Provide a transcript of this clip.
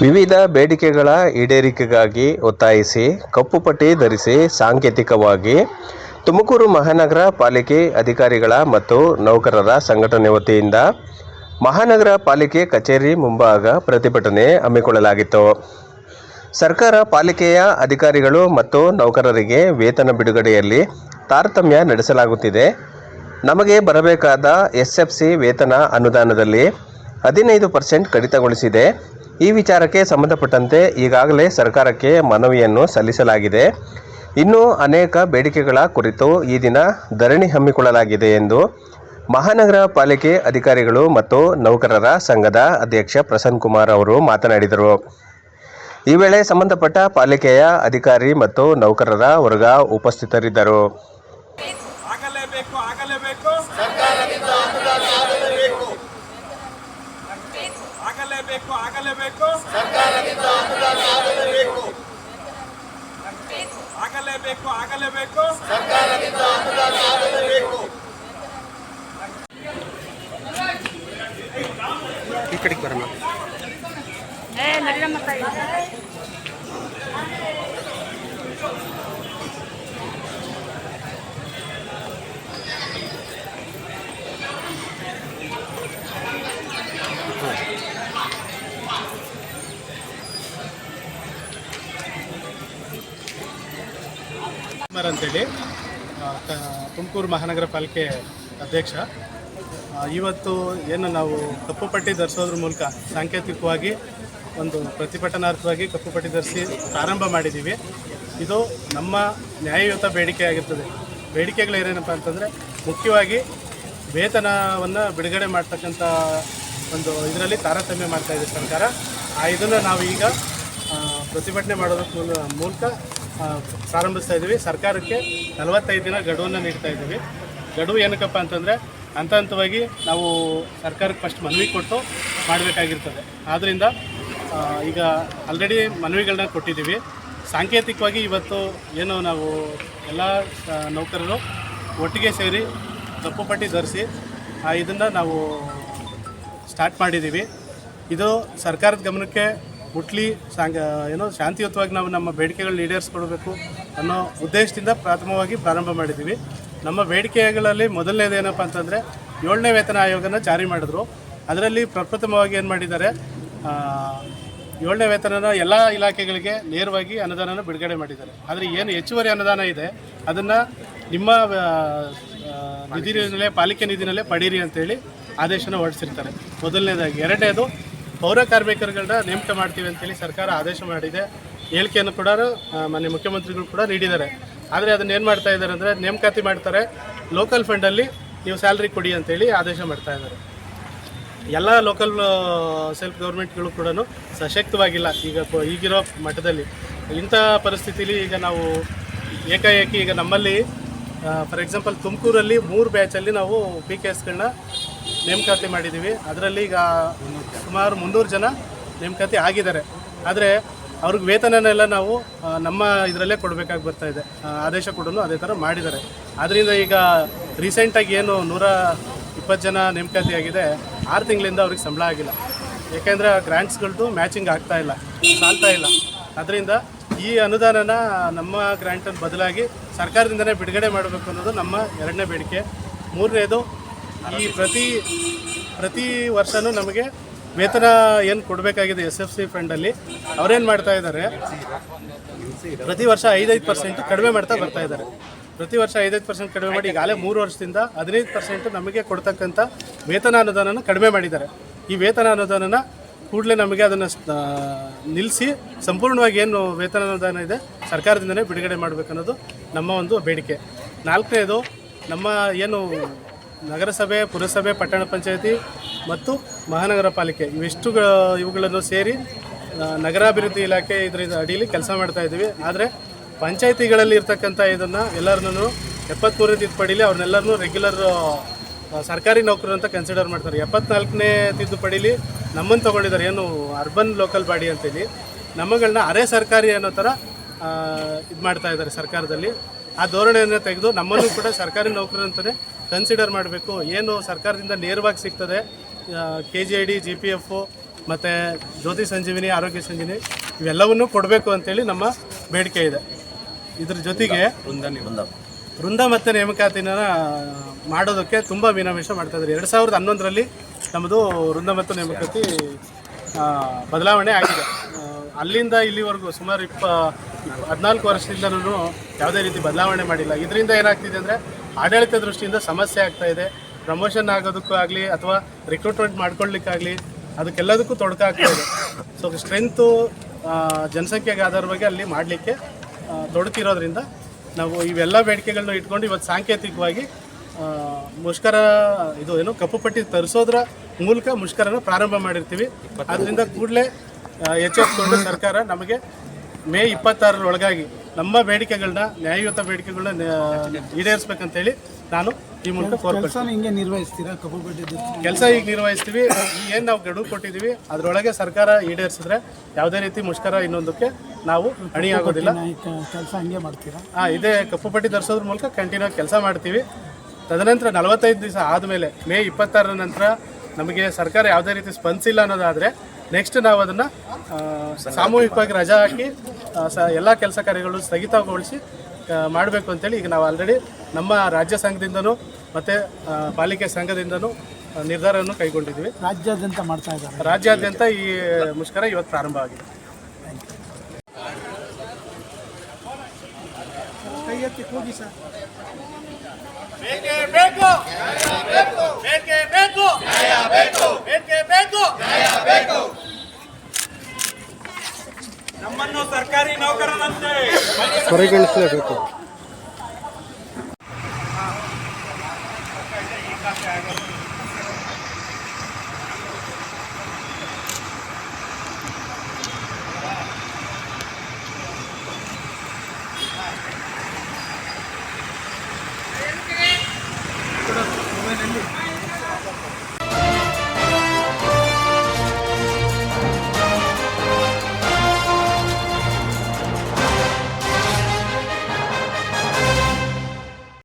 ವಿವಿಧ ಬೇಡಿಕೆಗಳ ಈಡೇರಿಕೆಗಾಗಿ ಒತ್ತಾಯಿಸಿ ಕಪ್ಪು ಪಟ್ಟಿ ಧರಿಸಿ ಸಾಂಕೇತಿಕವಾಗಿ ತುಮಕೂರು ಮಹಾನಗರ ಪಾಲಿಕೆ ಅಧಿಕಾರಿಗಳ ಮತ್ತು ನೌಕರರ ಸಂಘಟನೆ ವತಿಯಿಂದ ಮಹಾನಗರ ಪಾಲಿಕೆ ಕಚೇರಿ ಮುಂಭಾಗ ಪ್ರತಿಭಟನೆ ಹಮ್ಮಿಕೊಳ್ಳಲಾಗಿತ್ತು. ಸರ್ಕಾರ ಪಾಲಿಕೆಯ ಅಧಿಕಾರಿಗಳು ಮತ್ತು ನೌಕರರಿಗೆ ವೇತನ ಬಿಡುಗಡೆಯಲ್ಲಿ ತಾರತಮ್ಯ ನಡೆಸಲಾಗುತ್ತಿದೆ. ನಮಗೆ ಬರಬೇಕಾದ SFC ವೇತನ ಅನುದಾನದಲ್ಲಿ 15% ಕಡಿತಗೊಳಿಸಿದೆ. ಈ ವಿಚಾರಕ್ಕೆ ಸಂಬಂಧಪಟ್ಟಂತೆ ಈಗಾಗಲೇ ಸರ್ಕಾರಕ್ಕೆ ಮನವಿಯನ್ನು ಸಲ್ಲಿಸಲಾಗಿದೆ. ಇನ್ನೂ ಅನೇಕ ಬೇಡಿಕೆಗಳ ಕುರಿತು ಈ ದಿನ ಧರಣಿ ಹಮ್ಮಿಕೊಳ್ಳಲಾಗಿದೆ ಎಂದು ಮಹಾನಗರ ಪಾಲಿಕೆ ಅಧಿಕಾರಿಗಳು ಮತ್ತು ನೌಕರರ ಸಂಘದ ಅಧ್ಯಕ್ಷ ಪ್ರಸನ್ನ ಕುಮಾರ್ ಅವರು ಮಾತನಾಡಿದರು. ಈ ವೇಳೆ ಸಂಬಂಧಪಟ್ಟ ಪಾಲಿಕೆಯ ಅಧಿಕಾರಿ ಮತ್ತು ನೌಕರರ ವರ್ಗ ಉಪಸ್ಥಿತರಿದ್ದರು. ಆಗಲೇಬೇಕು ಸರ್ಕಾರದಿಂದ ಅನುದಾನ ಆಗಲೇಬೇಕು. ಈ ಕಡೆಗೆ ಬರೋಣ. ಅಂತೇಳಿ ತುಮಕೂರು ಮಹಾನಗರ ಪಾಲಿಕೆ ಅಧ್ಯಕ್ಷ. ಇವತ್ತು ಏನು ನಾವು ಕಪ್ಪು ಪಟ್ಟಿ ಧರಿಸೋದ್ರ ಮೂಲಕ ಸಾಂಕೇತಿಕವಾಗಿ ಒಂದು ಪ್ರತಿಭಟನಾರ್ಥವಾಗಿ ಕಪ್ಪು ಪಟ್ಟಿ ಧರಿಸಿ ಪ್ರಾರಂಭ ಮಾಡಿದ್ದೀವಿ. ಇದು ನಮ್ಮ ನ್ಯಾಯಯುತ ಬೇಡಿಕೆ ಆಗಿರ್ತದೆ. ಬೇಡಿಕೆಗಳೇನೇನಪ್ಪ ಅಂತಂದರೆ ಮುಖ್ಯವಾಗಿ ವೇತನವನ್ನು ಬಿಡುಗಡೆ ಮಾಡ್ತಕ್ಕಂಥ ಒಂದು ಇದರಲ್ಲಿ ತಾರತಮ್ಯ ಮಾಡ್ತಾಯಿದೆ ಸರ್ಕಾರ. ಇದನ್ನು ನಾವು ಈಗ ಪ್ರತಿಭಟನೆ ಮಾಡೋದ್ರ ಮೂಲಕ ಪ್ರಾರಂಭಿಸ್ತಾ ಇದ್ದೀವಿ. ಸರ್ಕಾರಕ್ಕೆ 45 ದಿನ ಗಡುವನ್ನು ನೀಡ್ತಾ ಇದ್ದೀವಿ. ಗಡುವು ಏನಕ್ಕಪ್ಪ ಅಂತಂದರೆ ಹಂತ ಹಂತವಾಗಿ ನಾವು ಸರ್ಕಾರಕ್ಕೆ ಫಸ್ಟ್ ಮನವಿ ಕೊಟ್ಟು ಮಾಡಬೇಕಾಗಿರ್ತದೆ. ಆದ್ದರಿಂದ ಈಗ ಆಲ್ರೆಡಿ ಮನವಿಗಳನ್ನ ಕೊಟ್ಟಿದ್ದೀವಿ. ಸಾಂಕೇತಿಕವಾಗಿ ಇವತ್ತು ಏನು ನಾವು ಎಲ್ಲ ನೌಕರರು ಒಟ್ಟಿಗೆ ಸೇರಿ ಕಪ್ಪು ಪಟ್ಟಿ ಧರಿಸಿ ಇದನ್ನು ನಾವು ಸ್ಟಾರ್ಟ್ ಮಾಡಿದ್ದೀವಿ. ಇದು ಸರ್ಕಾರದ ಗಮನಕ್ಕೆ ಮುಟ್ಲಿ ಶಾಂತಿಯುತವಾಗಿ ನಾವು ನಮ್ಮ ಬೇಡಿಕೆಗಳನ್ನ ಈಡೇರಿಸ್ಕೊಳ್ಬೇಕು ಅನ್ನೋ ಉದ್ದೇಶದಿಂದ ಪ್ರಥಮವಾಗಿ ಪ್ರಾರಂಭ ಮಾಡಿದ್ದೀವಿ. ನಮ್ಮ ಬೇಡಿಕೆಗಳಲ್ಲಿ ಮೊದಲನೇದು ಏನಪ್ಪ ಅಂತಂದರೆ 7ನೇ ವೇತನ ಆಯೋಗನ ಜಾರಿ ಮಾಡಿದ್ರು. ಅದರಲ್ಲಿ ಪ್ರಪ್ರಥಮವಾಗಿ ಏನು ಮಾಡಿದ್ದಾರೆ, 7ನೇ ವೇತನನ ಎಲ್ಲ ಇಲಾಖೆಗಳಿಗೆ ನೇರವಾಗಿ ಅನುದಾನನ ಬಿಡುಗಡೆ ಮಾಡಿದ್ದಾರೆ. ಆದರೆ ಏನು ಹೆಚ್ಚುವರಿ ಅನುದಾನ ಇದೆ ಅದನ್ನು ನಿಮ್ಮ ನಿಧಿನಲ್ಲೇ ಪಾಲಿಕೆ ನಿಧಿನಲ್ಲೇ ಪಡೀರಿ ಅಂತೇಳಿ ಆದೇಶನ ಹೊರಡಿಸಿರ್ತಾರೆ ಮೊದಲನೇದಾಗಿ. ಎರಡನೇದು ಪೌರ ಕಾರ್ಮಿಕರುಗಳನ್ನ ನೇಮಕ ಮಾಡ್ತೀವಿ ಅಂತೇಳಿ ಸರ್ಕಾರ ಆದೇಶ ಮಾಡಿದೆ. ಹೇಳಿಕೆಯನ್ನು ಕೂಡ ಮಾನ್ಯ ಮುಖ್ಯಮಂತ್ರಿಗಳು ಕೂಡ ನೀಡಿದ್ದಾರೆ. ಆದರೆ ಅದನ್ನು ಏನು ಮಾಡ್ತಾ ಇದ್ದಾರೆ ಅಂದರೆ ನೇಮಕಾತಿ ಮಾಡ್ತಾರೆ, ಲೋಕಲ್ ಫಂಡಲ್ಲಿ ನೀವು ಸ್ಯಾಲ್ರಿ ಕೊಡಿ ಅಂತೇಳಿ ಆದೇಶ ಮಾಡ್ತಾ ಇದ್ದಾರೆ. ಎಲ್ಲ ಲೋಕಲ್ ಸೆಲ್ಫ್ ಗೌರ್ಮೆಂಟ್ಗಳು ಕೂಡ ಸಶಕ್ತವಾಗಿಲ್ಲ ಈಗಿರೋ ಮಟ್ಟದಲ್ಲಿ. ಇಂಥ ಪರಿಸ್ಥಿತಿಲಿ ಈಗ ನಾವು ಏಕಾಏಕಿ ಈಗ ನಮ್ಮಲ್ಲಿ ಫಾರ್ ಎಕ್ಸಾಂಪಲ್ ತುಮಕೂರಲ್ಲಿ 3 ಬ್ಯಾಚಲ್ಲಿ ನಾವು PKSಗಳನ್ನ ನೇಮಕಾತಿ ಮಾಡಿದ್ದೀವಿ. ಅದರಲ್ಲಿ ಈಗ ಸುಮಾರು 300 ಜನ ನೇಮಕಾತಿ ಆಗಿದ್ದಾರೆ. ಆದರೆ ಅವ್ರಿಗೆ ವೇತನನೆಲ್ಲ ನಾವು ನಮ್ಮ ಇದರಲ್ಲೇ ಕೊಡಬೇಕಾಗಿ ಬರ್ತಾಯಿದೆ. ಆದೇಶ ಕೂಡ ಅದೇ ಥರ ಮಾಡಿದ್ದಾರೆ. ಆದ್ದರಿಂದ ಈಗ ರೀಸೆಂಟಾಗಿ ಏನು 120 ಜನ ನೇಮಕಾತಿ ಆಗಿದೆ, 6 ತಿಂಗಳಿಂದ ಅವ್ರಿಗೆ ಸಂಬಳ ಆಗಿಲ್ಲ. ಯಾಕೆಂದರೆ ಗ್ರ್ಯಾಂಟ್ಸ್ಗಳದ್ದು ಮ್ಯಾಚಿಂಗ್ ಆಗ್ತಾಯಿಲ್ಲ, ಸಾಲ್ತಾ ಇಲ್ಲ. ಅದರಿಂದ ಈ ಅನುದಾನನ ನಮ್ಮ ಗ್ರ್ಯಾಂಟನ್ನು ಬದಲಾಗಿ ಸರ್ಕಾರದಿಂದನೇ ಬಿಡುಗಡೆ ಮಾಡಬೇಕು ಅನ್ನೋದು ನಮ್ಮ 2ನೇ ಬೇಡಿಕೆ. 3ನೇದು ಈ ಪ್ರತಿ ವರ್ಷವೂ ನಮಗೆ ವೇತನ ಏನು ಕೊಡಬೇಕಾಗಿದೆ SFC ಫಂಡಲ್ಲಿ ಅವರೇನು ಮಾಡ್ತಾ ಇದ್ದಾರೆ, ಪ್ರತಿ ವರ್ಷ 5% ಕಡಿಮೆ ಮಾಡ್ತಾ ಬರ್ತಾ ಇದ್ದಾರೆ. ಪ್ರತಿ ವರ್ಷ 5% ಕಡಿಮೆ ಮಾಡಿ ಈಗಾಗಲೇ 3 ವರ್ಷದಿಂದ 15% ನಮಗೆ ಕೊಡ್ತಕ್ಕಂಥ ವೇತನ ಅನುದಾನನ ಕಡಿಮೆ ಮಾಡಿದ್ದಾರೆ. ಈ ವೇತನ ಅನುದಾನನ ಕೂಡಲೇ ನಮಗೆ ಅದನ್ನು ನಿಲ್ಲಿಸಿ ಸಂಪೂರ್ಣವಾಗಿ ಏನು ವೇತನ ಅನುದಾನ ಇದೆ ಸರ್ಕಾರದಿಂದನೇ ಬಿಡುಗಡೆ ಮಾಡಬೇಕನ್ನೋದು ನಮ್ಮ ಒಂದು ಬೇಡಿಕೆ. 4ನೇದು ನಮ್ಮ ಏನು ನಗರಸಭೆ, ಪುರಸಭೆ, ಪಟ್ಟಣ ಪಂಚಾಯತಿ ಮತ್ತು ಮಹಾನಗರ ಪಾಲಿಕೆ ಇವುಗಳನ್ನು ಸೇರಿ ನಗರಾಭಿವೃದ್ಧಿ ಇಲಾಖೆ ಇದರ ಅಡಿಯಲ್ಲಿ ಕೆಲಸ ಮಾಡ್ತಾ ಇದ್ದೀವಿ. ಆದರೆ ಪಂಚಾಯತಿಗಳಲ್ಲಿ ಇರ್ತಕ್ಕಂಥ ಇದನ್ನು ಎಲ್ಲರನ್ನೂ 73ನೇ ತಿದ್ದುಪಡಿಲಿ ಅವ್ರನ್ನೆಲ್ಲರನ್ನೂ ರೆಗ್ಯುಲರ್ ಸರ್ಕಾರಿ ನೌಕರರು ಅಂತ ಕನ್ಸಿಡರ್ ಮಾಡ್ತಾರೆ. 74ನೇ ತಿದ್ದುಪಡಿಲಿ ನಮ್ಮನ್ನು ತೊಗೊಂಡಿದ್ದಾರೆ, ಏನು ಅರ್ಬನ್ ಲೋಕಲ್ ಬಾಡಿ ಅಂತೇಳಿ ನಮ್ಮಗಳನ್ನ ಅರೆ ಸರ್ಕಾರಿ ಅನ್ನೋ ಥರ ಇದು ಮಾಡ್ತಾ ಇದ್ದಾರೆ ಸರ್ಕಾರದಲ್ಲಿ. ಆ ಧೋರಣೆಯನ್ನು ತೆಗೆದು ನಮ್ಮನ್ನು ಕೂಡ ಸರ್ಕಾರಿ ನೌಕರರು ಅಂತಲೇ ಕನ್ಸಿಡರ್ ಮಾಡಬೇಕು. ಏನು ಸರ್ಕಾರದಿಂದ ನೇರವಾಗಿ ಸಿಗ್ತದೆ KGID, GPF ಮತ್ತು ಜ್ಯೋತಿ ಸಂಜೀವಿನಿ, ಆರೋಗ್ಯ ಸಂಜೀವಿನಿ ಇವೆಲ್ಲವನ್ನೂ ಕೊಡಬೇಕು ಅಂತೇಳಿ ನಮ್ಮ ಬೇಡಿಕೆ ಇದೆ. ಇದ್ರ ಜೊತೆಗೆ ವೃಂದ ಮತ್ತು ನೇಮಕಾತಿನ ಮಾಡೋದಕ್ಕೆ ತುಂಬ ಮೀನಾಮೇಷ ಮಾಡ್ತಾಯಿದ್ದಾರೆ. 2011ರಲ್ಲಿ ನಮ್ಮದು ವೃಂದ ಮತ್ತು ನೇಮಕಾತಿ ಬದಲಾವಣೆ ಆಗಿದೆ. ಅಲ್ಲಿಂದ ಇಲ್ಲಿವರೆಗೂ ಸುಮಾರು 14 ವರ್ಷದಿಂದನೂ ಯಾವುದೇ ರೀತಿ ಬದಲಾವಣೆ ಮಾಡಿಲ್ಲ. ಇದರಿಂದ ಏನಾಗ್ತಿದೆ ಅಂದರೆ ಆಡಳಿತ ದೃಷ್ಟಿಯಿಂದ ಸಮಸ್ಯೆ ಆಗ್ತಾಯಿದೆ. ಪ್ರಮೋಷನ್ ಆಗೋದಕ್ಕೂ ಆಗಲಿ ಅಥವಾ ರಿಕ್ರೂಟ್ಮೆಂಟ್ ಮಾಡ್ಕೊಳ್ಳಿಕ್ಕಾಗಲಿ ಅದಕ್ಕೆಲ್ಲದಕ್ಕೂ ತೊಡಕಾಗ್ತಾಯಿದೆ. ಸೊ ಸ್ಟ್ರೆಂತು ಜನಸಂಖ್ಯೆಗೆ ಆಧಾರವಾಗಿ ಅಲ್ಲಿ ಮಾಡಲಿಕ್ಕೆ ತೊಡಕಿರೋದ್ರಿಂದ ನಾವು ಇವೆಲ್ಲ ಬೇಡಿಕೆಗಳನ್ನ ಇಟ್ಕೊಂಡು ಇವತ್ತು ಸಾಂಕೇತಿಕವಾಗಿ ಮುಷ್ಕರ ಇದು ಏನು ಕಪ್ಪು ಪಟ್ಟಿ ತರಿಸೋದ್ರ ಮೂಲಕ ಮುಷ್ಕರನ ಪ್ರಾರಂಭ ಮಾಡಿರ್ತೀವಿ. ಆದ್ದರಿಂದ ಕೂಡಲೇ ಎಚ್ಚೆತ್ತುಕೊಂಡು ಸರ್ಕಾರ ನಮಗೆ ಮೇ 26ರೊಳಗಾಗಿ ನಮ್ಮ ಬೇಡಿಕೆಗಳನ್ನ, ನ್ಯಾಯಯುತ ಬೇಡಿಕೆಗಳನ್ನ ಈಡೇರಿಸ್ಬೇಕಂತೇಳಿ ನಾನು ಈ ಮೂಲಕ ಕೋರ್ಕೊಳ್ತೀನಿ. ಹಿಂಗೆ ನಿರ್ವಹಿಸ್ತೀರಾ ಕಪ್ಪು ಪಟ್ಟಿ ಕೆಲಸ ಈಗ ನಿರ್ವಹಿಸ್ತೀವಿ. ಏನು ನಾವು ಗಡುವು ಕೊಟ್ಟಿದ್ದೀವಿ ಅದರೊಳಗೆ ಸರ್ಕಾರ ಈಡೇರಿಸಿದ್ರೆ ಯಾವುದೇ ರೀತಿ ಮುಷ್ಕರ ಇನ್ನೊಂದಕ್ಕೆ ನಾವು ಅಣಿಯಾಗೋದಿಲ್ಲ. ಕೆಲಸ ಹಂಗೆ ಮಾಡ್ತೀರಾ? ಇದೇ ಕಪ್ಪು ಪಟ್ಟಿ ಧರಿಸೋದ್ರ ಮೂಲಕ ಕಂಟಿನ್ಯೂ ಕೆಲಸ ಮಾಡ್ತೀವಿ. ತದನಂತರ 45 ದಿವಸ ಆದಮೇಲೆ ಮೇ 26ರ ನಂತರ ನಮಗೆ ಸರ್ಕಾರ ಯಾವುದೇ ರೀತಿ ಸ್ಪಂದಿಸಿಲ್ಲ ಅನ್ನೋದಾದರೆ ನೆಕ್ಸ್ಟ್ ನಾವು ಅದನ್ನು ಸಾಮೂಹಿಕವಾಗಿ ರಜಾ ಹಾಕಿ ಎಲ್ಲ ಕೆಲಸ ಕಾರ್ಯಗಳು ಸ್ಥಗಿತಗೊಳಿಸಿ ಮಾಡಬೇಕು ಅಂತೇಳಿ ಈಗ ನಾವು ಆಲ್ರೆಡಿ ನಮ್ಮ ರಾಜ್ಯ ಸಂಘದಿಂದನೂ ಮತ್ತು ಪಾಲಿಕೆ ಸಂಘದಿಂದನೂ ನಿರ್ಧಾರವನ್ನು ಕೈಗೊಂಡಿದ್ದೀವಿ. ರಾಜ್ಯಾದ್ಯಂತ ಮಾಡ್ತಾ ಇದ್ದಾರೆ. ರಾಜ್ಯಾದ್ಯಂತ ಈ ಮುಷ್ಕರ ಇವತ್ತು ಪ್ರಾರಂಭ ಆಗಿದೆ. ಹೋಗಿ ಸರ್. ನಮ್ಮನ್ನು ಸರ್ಕಾರಿ ನೌಕರರಂತೆ ಪರಿಗಣಿಸಲೇಬೇಕು.